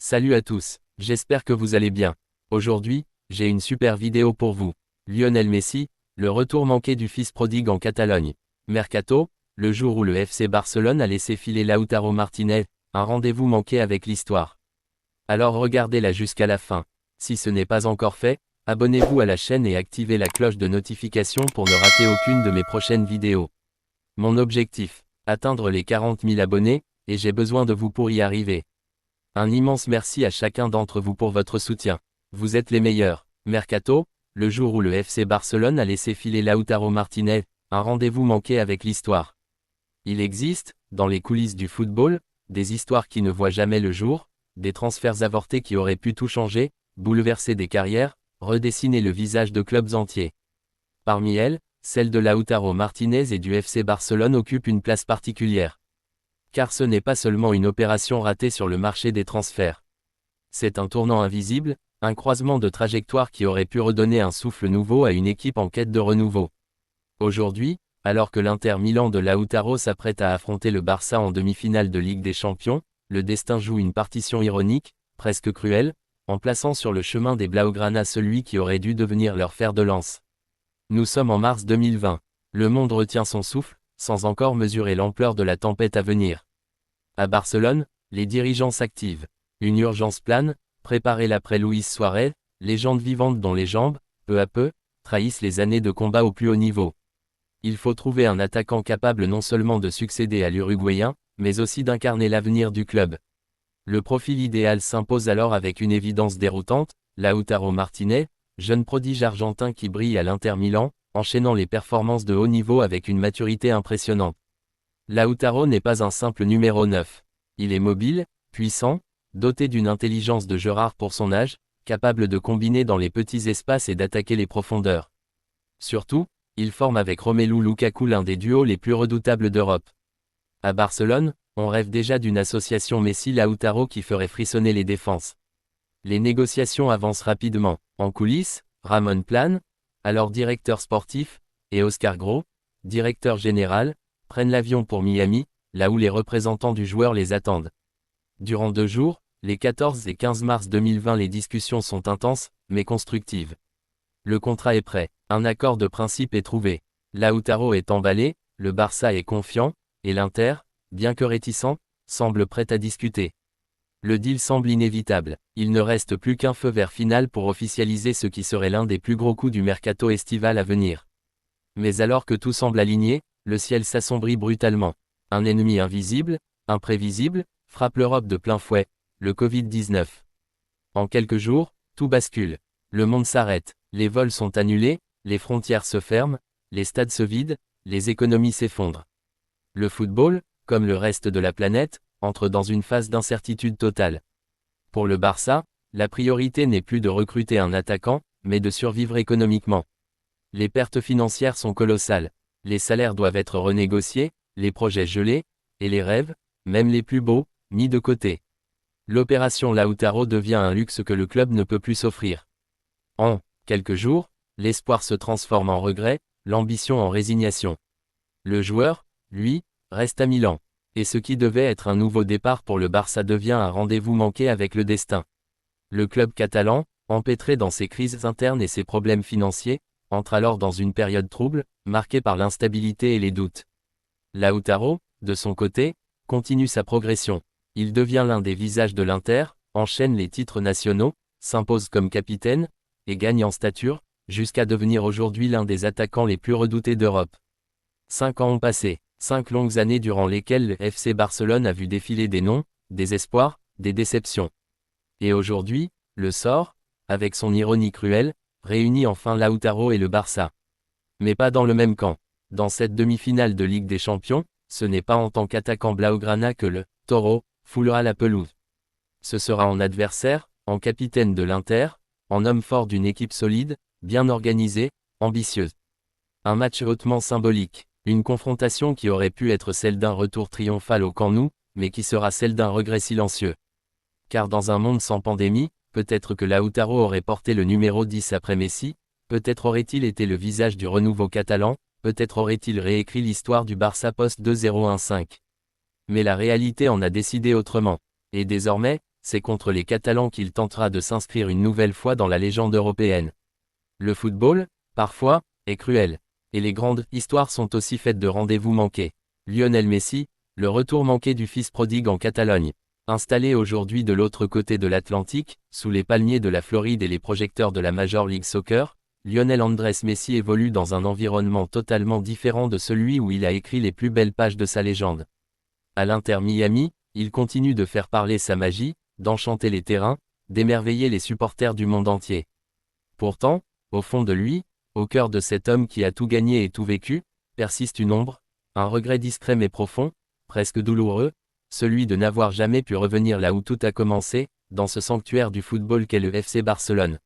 Salut à tous, j'espère que vous allez bien. Aujourd'hui, j'ai une super vidéo pour vous. Lionel Messi, le retour manqué du fils prodigue en Catalogne. Mercato, le jour où le FC Barcelone a laissé filer Lautaro Martinez, un rendez-vous manqué avec l'histoire. Alors regardez-la jusqu'à la fin. Si ce n'est pas encore fait, abonnez-vous à la chaîne et activez la cloche de notification pour ne rater aucune de mes prochaines vidéos. Mon objectif, atteindre les 40 000 abonnés, et j'ai besoin de vous pour y arriver. Un immense merci à chacun d'entre vous pour votre soutien. Vous êtes les meilleurs. Mercato, le jour où le FC Barcelone a laissé filer Lautaro Martinez, un rendez-vous manqué avec l'histoire. Il existe, dans les coulisses du football, des histoires qui ne voient jamais le jour, des transferts avortés qui auraient pu tout changer, bouleverser des carrières, redessiner le visage de clubs entiers. Parmi elles, celle de Lautaro Martinez et du FC Barcelone occupe une place particulière. Car ce n'est pas seulement une opération ratée sur le marché des transferts. C'est un tournant invisible, un croisement de trajectoires qui aurait pu redonner un souffle nouveau à une équipe en quête de renouveau. Aujourd'hui, alors que l'Inter Milan de Lautaro s'apprête à affronter le Barça en demi-finale de Ligue des Champions, le destin joue une partition ironique, presque cruelle, en plaçant sur le chemin des Blaugrana celui qui aurait dû devenir leur fer de lance. Nous sommes en mars 2020. Le monde retient son souffle, sans encore mesurer l'ampleur de la tempête à venir. À Barcelone, les dirigeants s'activent. Une urgence plane, préparer l'après Luis Suarez, légende vivante dont les jambes, peu à peu, trahissent les années de combat au plus haut niveau. Il faut trouver un attaquant capable non seulement de succéder à l'Uruguayen, mais aussi d'incarner l'avenir du club. Le profil idéal s'impose alors avec une évidence déroutante, Lautaro Martinez, jeune prodige argentin qui brille à l'Inter Milan, enchaînant les performances de haut niveau avec une maturité impressionnante. Lautaro n'est pas un simple numéro 9. Il est mobile, puissant, doté d'une intelligence de jeu rare pour son âge, capable de combiner dans les petits espaces et d'attaquer les profondeurs. Surtout, il forme avec Romelu Lukaku l'un des duos les plus redoutables d'Europe. À Barcelone, on rêve déjà d'une association Messi-Lautaro qui ferait frissonner les défenses. Les négociations avancent rapidement. En coulisses, Ramon Plan, alors directeur sportif, et Oscar Gros, directeur général, prennent l'avion pour Miami, là où les représentants du joueur les attendent. Durant 2 jours, les 14 et 15 mars 2020 les discussions sont intenses, mais constructives. Le contrat est prêt, un accord de principe est trouvé. Lautaro est emballé, le Barça est confiant, et l'Inter, bien que réticent, semble prêt à discuter. Le deal semble inévitable, il ne reste plus qu'un feu vert final pour officialiser ce qui serait l'un des plus gros coups du mercato estival à venir. Mais alors que tout semble aligné, le ciel s'assombrit brutalement. Un ennemi invisible, imprévisible, frappe l'Europe de plein fouet, le Covid-19. En quelques jours, tout bascule. Le monde s'arrête, les vols sont annulés, les frontières se ferment, les stades se vident, les économies s'effondrent. Le football, comme le reste de la planète, entre dans une phase d'incertitude totale. Pour le Barça, la priorité n'est plus de recruter un attaquant, mais de survivre économiquement. Les pertes financières sont colossales, les salaires doivent être renégociés, les projets gelés, et les rêves, même les plus beaux, mis de côté. L'opération Lautaro devient un luxe que le club ne peut plus s'offrir. En quelques jours, l'espoir se transforme en regret, l'ambition en résignation. Le joueur, lui, reste à Milan. Et ce qui devait être un nouveau départ pour le Barça devient un rendez-vous manqué avec le destin. Le club catalan, empêtré dans ses crises internes et ses problèmes financiers, entre alors dans une période trouble, marquée par l'instabilité et les doutes. Lautaro, de son côté, continue sa progression. Il devient l'un des visages de l'Inter, enchaîne les titres nationaux, s'impose comme capitaine, et gagne en stature, jusqu'à devenir aujourd'hui l'un des attaquants les plus redoutés d'Europe. 5 ans ont passé. 5 longues années durant lesquelles le FC Barcelone a vu défiler des noms, des espoirs, des déceptions. Et aujourd'hui, le sort, avec son ironie cruelle, réunit enfin Lautaro et le Barça. Mais pas dans le même camp. Dans cette demi-finale de Ligue des Champions, ce n'est pas en tant qu'attaquant Blaugrana que le « Taureau » foulera la pelouse. Ce sera en adversaire, en capitaine de l'Inter, en homme fort d'une équipe solide, bien organisée, ambitieuse. Un match hautement symbolique. Une confrontation qui aurait pu être celle d'un retour triomphal au Camp Nou, mais qui sera celle d'un regret silencieux. Car dans un monde sans pandémie, peut-être que Lautaro aurait porté le numéro 10 après Messi, peut-être aurait-il été le visage du renouveau catalan, peut-être aurait-il réécrit l'histoire du Barça post-2015. Mais la réalité en a décidé autrement. Et désormais, c'est contre les Catalans qu'il tentera de s'inscrire une nouvelle fois dans la légende européenne. Le football, parfois, est cruel. Et les grandes histoires sont aussi faites de rendez-vous manqués. Lionel Messi, le retour manqué du fils prodigue en Catalogne. Installé aujourd'hui de l'autre côté de l'Atlantique, sous les palmiers de la Floride et les projecteurs de la Major League Soccer, Lionel Andrés Messi évolue dans un environnement totalement différent de celui où il a écrit les plus belles pages de sa légende. À l'Inter Miami, il continue de faire parler sa magie, d'enchanter les terrains, d'émerveiller les supporters du monde entier. Pourtant, au fond de lui, au cœur de cet homme qui a tout gagné et tout vécu, persiste une ombre, un regret discret mais profond, presque douloureux, celui de n'avoir jamais pu revenir là où tout a commencé, dans ce sanctuaire du football qu'est le FC Barcelone.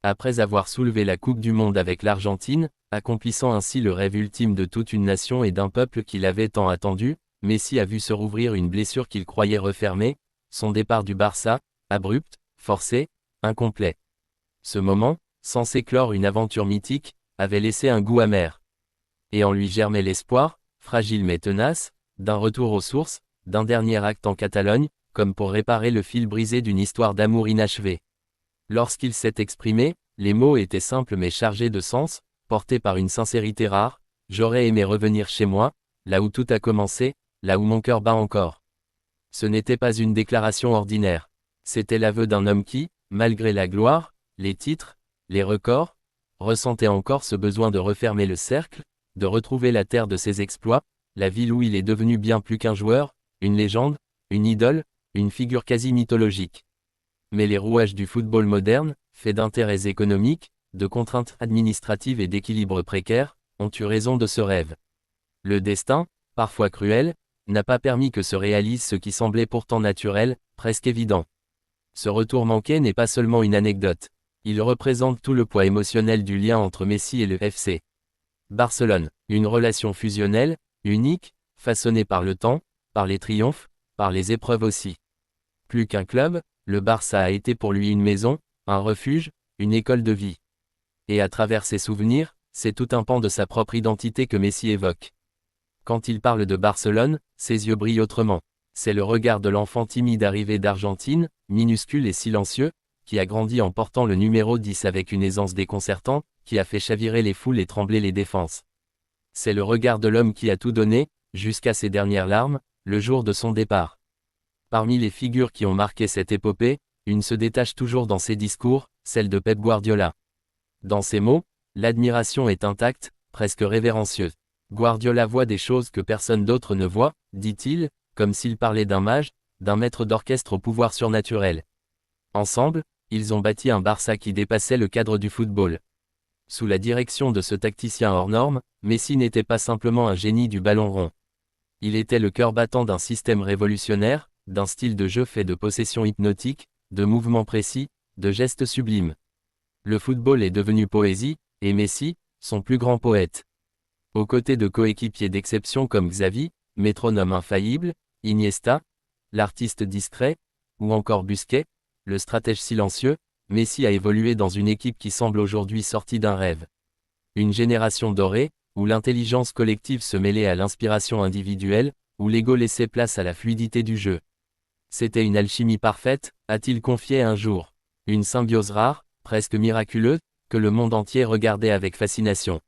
Après avoir soulevé la Coupe du Monde avec l'Argentine, accomplissant ainsi le rêve ultime de toute une nation et d'un peuple qui l'avait tant attendu, Messi a vu se rouvrir une blessure qu'il croyait refermée, son départ du Barça, abrupt, forcé, incomplet. Ce moment, censé clore une aventure mythique, avait laissé un goût amer. Et en lui germait l'espoir, fragile mais tenace, d'un retour aux sources, d'un dernier acte en Catalogne, comme pour réparer le fil brisé d'une histoire d'amour inachevée. Lorsqu'il s'est exprimé, les mots étaient simples mais chargés de sens, portés par une sincérité rare. J'aurais aimé revenir chez moi, là où tout a commencé, là où mon cœur bat encore. Ce n'était pas une déclaration ordinaire. C'était l'aveu d'un homme qui, malgré la gloire, les titres, les records, ressentait encore ce besoin de refermer le cercle, de retrouver la terre de ses exploits, la ville où il est devenu bien plus qu'un joueur, une légende, une idole, une figure quasi mythologique. Mais les rouages du football moderne, faits d'intérêts économiques, de contraintes administratives et d'équilibres précaires, ont eu raison de ce rêve. Le destin, parfois cruel, n'a pas permis que se réalise ce qui semblait pourtant naturel, presque évident. Ce retour manqué n'est pas seulement une anecdote. Il représente tout le poids émotionnel du lien entre Messi et le FC Barcelone, une relation fusionnelle, unique, façonnée par le temps, par les triomphes, par les épreuves aussi. Plus qu'un club, le Barça a été pour lui une maison, un refuge, une école de vie. Et à travers ses souvenirs, c'est tout un pan de sa propre identité que Messi évoque. Quand il parle de Barcelone, ses yeux brillent autrement. C'est le regard de l'enfant timide arrivé d'Argentine, minuscule et silencieux, qui a grandi en portant le numéro 10 avec une aisance déconcertante, qui a fait chavirer les foules et trembler les défenses. C'est le regard de l'homme qui a tout donné, jusqu'à ses dernières larmes, le jour de son départ. Parmi les figures qui ont marqué cette épopée, une se détache toujours dans ses discours, celle de Pep Guardiola. Dans ses mots, l'admiration est intacte, presque révérencieuse. Guardiola voit des choses que personne d'autre ne voit, dit-il, comme s'il parlait d'un mage, d'un maître d'orchestre au pouvoir surnaturel. Ensemble, ils ont bâti un Barça qui dépassait le cadre du football. Sous la direction de ce tacticien hors norme, Messi n'était pas simplement un génie du ballon rond. Il était le cœur battant d'un système révolutionnaire, d'un style de jeu fait de possession hypnotique, de mouvements précis, de gestes sublimes. Le football est devenu poésie, et Messi, son plus grand poète. Aux côtés de coéquipiers d'exception comme Xavi, métronome infaillible, Iniesta, l'artiste discret, ou encore Busquets, le stratège silencieux, Messi a évolué dans une équipe qui semble aujourd'hui sortie d'un rêve. Une génération dorée, où l'intelligence collective se mêlait à l'inspiration individuelle, où l'ego laissait place à la fluidité du jeu. C'était une alchimie parfaite, a-t-il confié un jour. Une symbiose rare, presque miraculeuse, que le monde entier regardait avec fascination.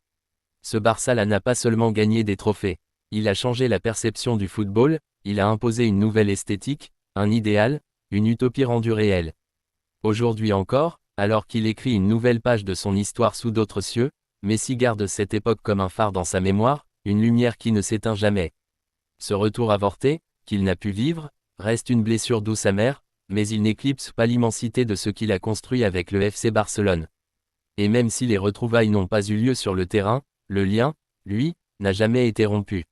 Ce Barça-là n'a pas seulement gagné des trophées. Il a changé la perception du football, il a imposé une nouvelle esthétique, un idéal, une utopie rendue réelle. Aujourd'hui encore, alors qu'il écrit une nouvelle page de son histoire sous d'autres cieux, Messi garde cette époque comme un phare dans sa mémoire, une lumière qui ne s'éteint jamais. Ce retour avorté, qu'il n'a pu vivre, reste une blessure douce amère, mais il n'éclipse pas l'immensité de ce qu'il a construit avec le FC Barcelone. Et même si les retrouvailles n'ont pas eu lieu sur le terrain, le lien, lui, n'a jamais été rompu.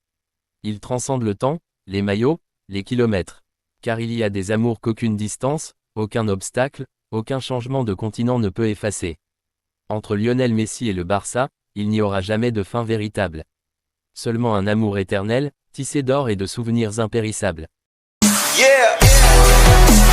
Il transcende le temps, les maillots, les kilomètres. Car il y a des amours qu'aucune distance, aucun obstacle, aucun changement de continent ne peut effacer. Entre Lionel Messi et le Barça, il n'y aura jamais de fin véritable. Seulement un amour éternel, tissé d'or et de souvenirs impérissables. Yeah.